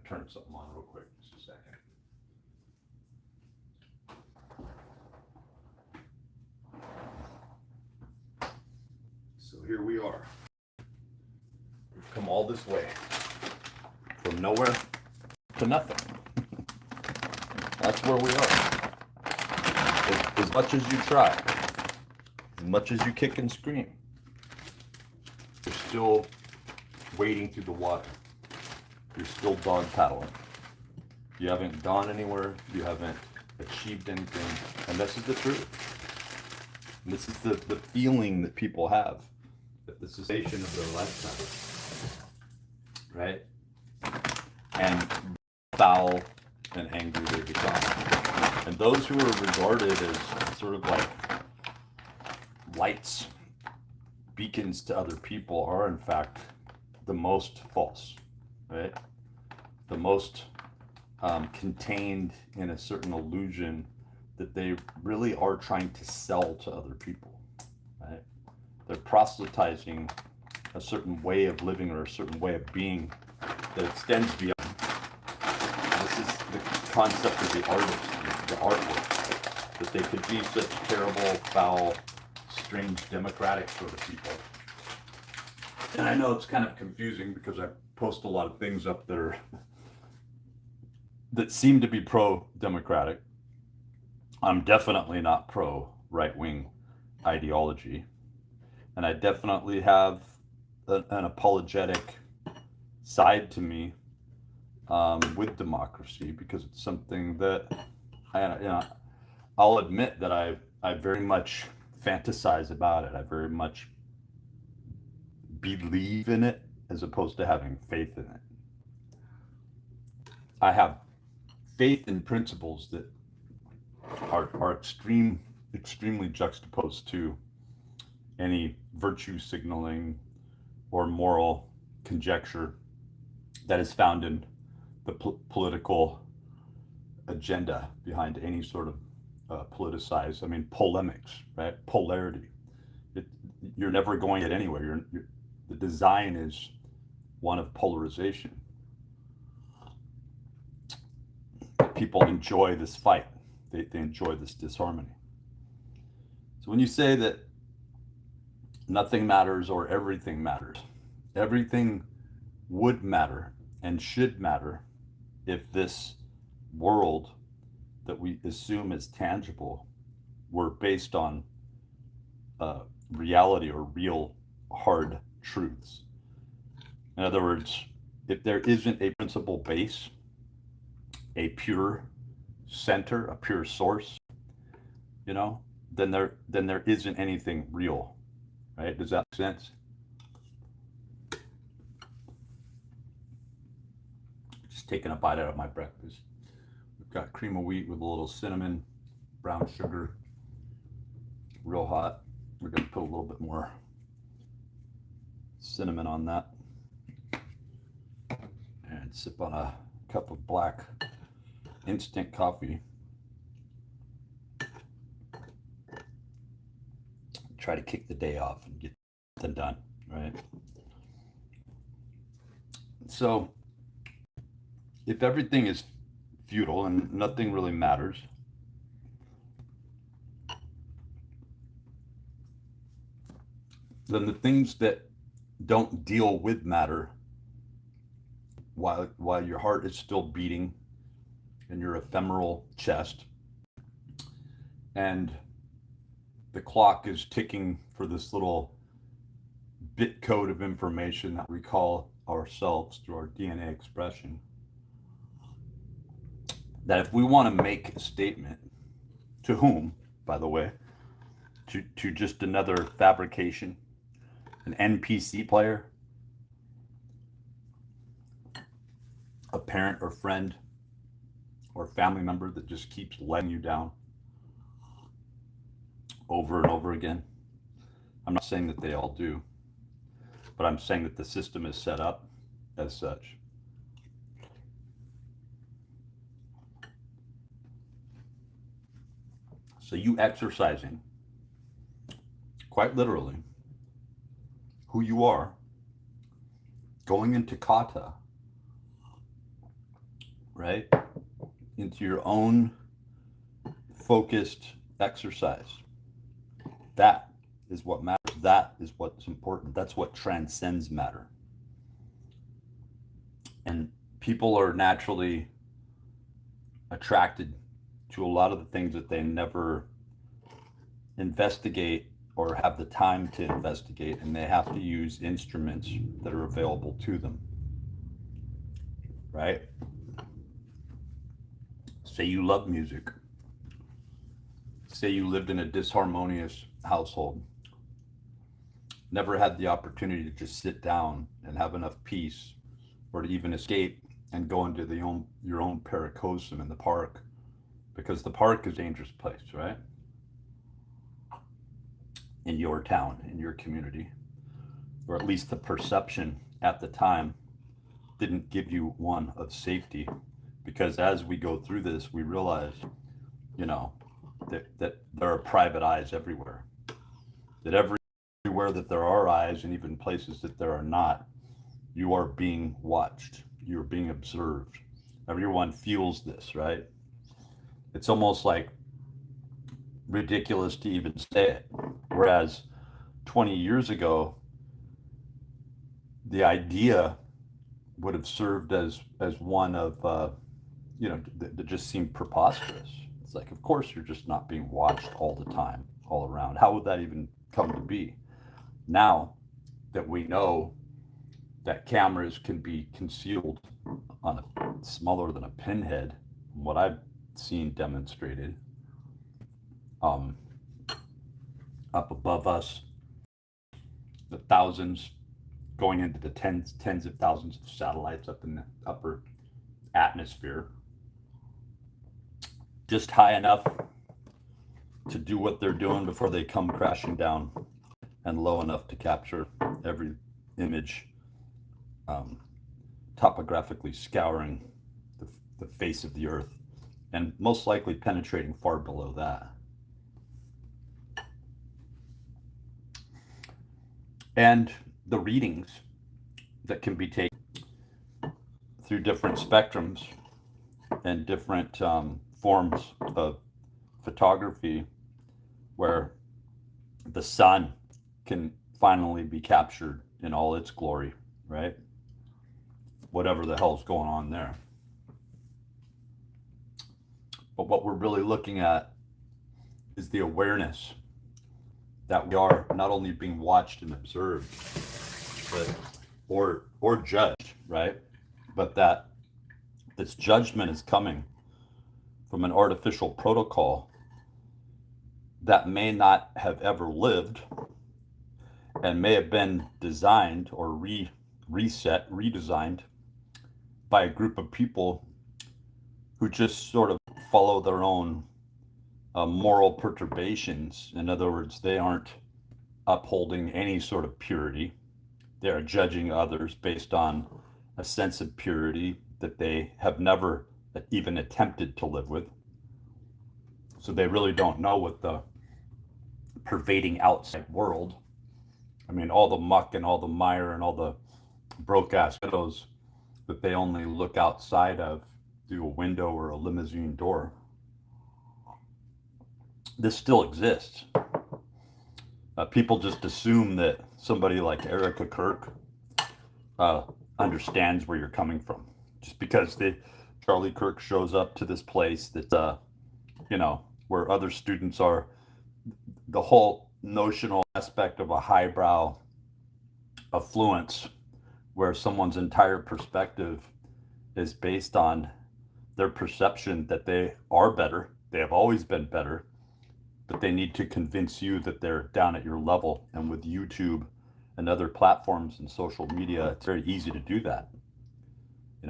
turn something on real quick, just a second. So here we are. We've come all this way from nowhere to nothing. That's where we are. As much as you try, as much as you kick and scream, you're still wading through the water. You're still dog paddling. You haven't gone anywhere. You haven't achieved anything. And this is the truth. This is the feeling that people have at the cessation of their lifetime. Right? And foul and angry they become. And those who are regarded as sort of like lights, beacons to other people are in fact the most false, right? The most contained in a certain illusion that they really are trying to sell to other people, right? They're proselytizing a certain way of living or a certain way of being that extends beyond. This is the concept of the artist, the artwork, that they could be such terrible, foul, strange, democratic sort of people. And I know it's kind of confusing because I post a lot of things up there that seem to be pro-democratic. I'm definitely not pro-right-wing ideology. And I definitely have an apologetic side to me with democracy, because it's something that I'll admit that I very much fantasize about it. I very much believe in it as opposed to having faith in it. I have faith in principles that are extremely juxtaposed to any virtue signaling or moral conjecture that is found in the political agenda behind any sort of politicized, polemics, right? Polarity. You're never going to get anywhere. The design is one of polarization. People enjoy this fight. They enjoy this disharmony. So when you say that nothing matters or everything matters, everything would matter and should matter if this world that we assume is tangible were based on reality or real hard truths. In other words, if there isn't a principal base, a pure center, a pure source, then there isn't anything real, right? Does that make sense? Just taking a bite out of my breakfast. We've got cream of wheat with a little cinnamon, brown sugar, real hot. We're going to put a little bit more cinnamon on that and sip on a cup of black instant coffee. Try to kick the day off and get something done, right? So if everything is futile and nothing really matters, then the things that don't deal with matter while your heart is still beating in your ephemeral chest and the clock is ticking for this little bit code of information that we call ourselves through our DNA expression, that if we want to make a statement, to whom, by the way, to just another fabrication, an NPC player, a parent or friend or family member that just keeps letting you down over and over again. I'm not saying that they all do, but I'm saying that the system is set up as such. So you exercising, quite literally, who you are, going into kata, right? Into your own focused exercise. That is what matters. That is what's important. That's what transcends matter. And people are naturally attracted to a lot of the things that they never investigate or have the time to investigate, and they have to use instruments that are available to them, right? Say you love music. Say you lived in a disharmonious household, never had the opportunity to just sit down and have enough peace or to even escape and go into your own paracosm in the park, because the park is a dangerous place, right? In your town, in your community, or at least the perception at the time didn't give you one of safety. Because as we go through this, we realize, you know, that there are private eyes everywhere. That everywhere that there are eyes, and even places that there are not, you are being watched. You're being observed. Everyone feels this, right? It's almost like ridiculous to even say it. Whereas 20 years ago, the idea would have served as one of that just seemed preposterous. It's like, of course you're just not being watched all the time, all around. How would that even come to be? Now that we know that cameras can be concealed on a smaller than a pinhead, what I've seen demonstrated, up above us, the thousands, going into the tens of thousands of satellites up in the upper atmosphere, just high enough to do what they're doing before they come crashing down, and low enough to capture every image, topographically scouring the face of the earth, and most likely penetrating far below that. And the readings that can be taken through different spectrums and different forms of photography, where the sun can finally be captured in all its glory, right? Whatever the hell's going on there. But what we're really looking at is the awareness that we are not only being watched and observed, but or judged, right? But that this judgment is coming from an artificial protocol that may not have ever lived, and may have been designed or redesigned by a group of people who just sort of follow their own moral perturbations. In other words, they aren't upholding any sort of purity. They are judging others based on a sense of purity that they have never even attempted to live with. So they really don't know what the pervading outside world, I mean, all the muck and all the mire and all the broke ass windows that they only look outside of through a window or a limousine door. This still exists. People just assume that somebody like Erica Kirk understands where you're coming from, just because Charlie Kirk shows up to this place that where other students are. The whole notional aspect of a highbrow affluence, where someone's entire perspective is based on their perception that they are better, they have always been better, but they need to convince you that they're down at your level. And with YouTube and other platforms and social media, it's very easy to do that.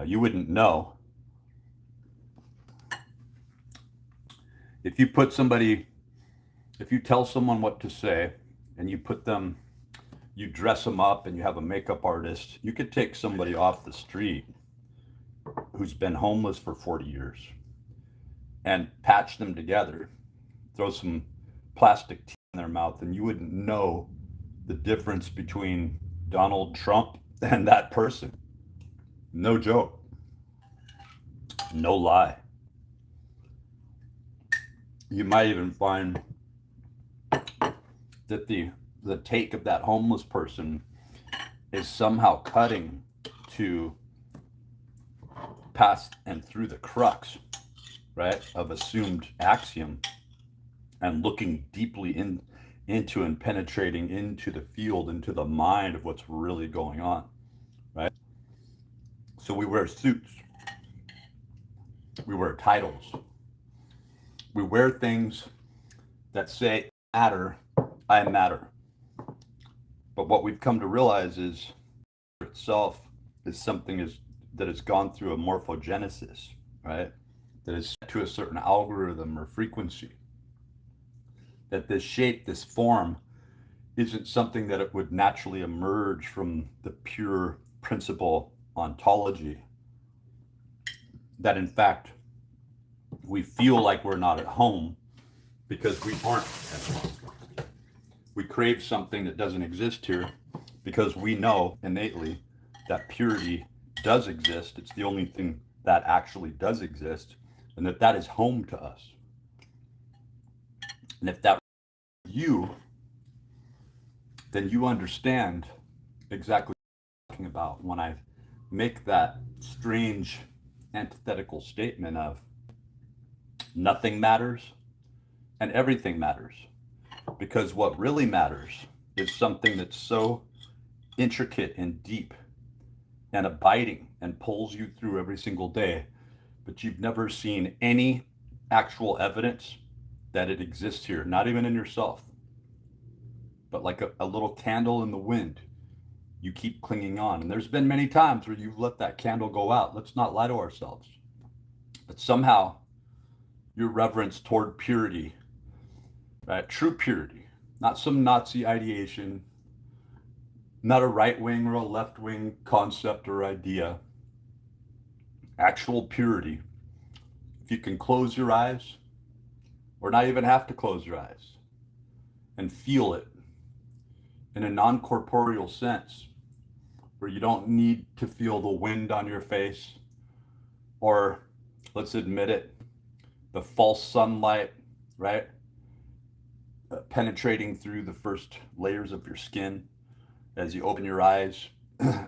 You wouldn't know if you tell someone what to say, and you dress them up, and you have a makeup artist. You could take somebody off the street who's been homeless for 40 years and patch them together, throw some plastic teeth in their mouth, and you wouldn't know the difference between Donald Trump and that person. No joke. No lie. You might even find that the take of that homeless person is somehow cutting to pass and through the crux, right, of assumed axiom, and looking deeply into and penetrating into the field, into the mind of what's really going on, right? So we wear suits, we wear titles, we wear things that say matter, I matter. But what we've come to realize is itself is something that has gone through a morphogenesis, right? That is set to a certain algorithm or frequency. That this shape, this form, isn't something that it would naturally emerge from the pure principle ontology. That in fact, we feel like we're not at home because we aren't at home. We crave something that doesn't exist here because we know innately that purity does exist. It's the only thing that actually does exist, and that is home to us. And if that you, then you understand exactly what I'm talking about when I make that strange antithetical statement of nothing matters and everything matters. Because what really matters is something that's so intricate and deep and abiding and pulls you through every single day, but you've never seen any actual evidence that it exists here, not even in yourself, but like a little candle in the wind. You keep clinging on. And there's been many times where you've let that candle go out. Let's not lie to ourselves. But somehow your reverence toward purity, right? True purity, not some Nazi ideation, not a right wing or a left wing concept or idea. Actual purity. If you can close your eyes, or not even have to close your eyes, and feel it in a non-corporeal sense, where you don't need to feel the wind on your face, or let's admit it, the false sunlight, right? Penetrating through the first layers of your skin as you open your eyes,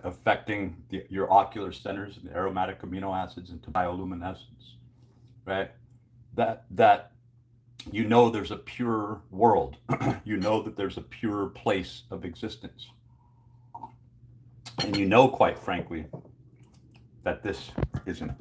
affecting your ocular centers and the aromatic amino acids into bioluminescence, right? That you know there's a pure world. You know that there's a pure place of existence. And you know, quite frankly, that this isn't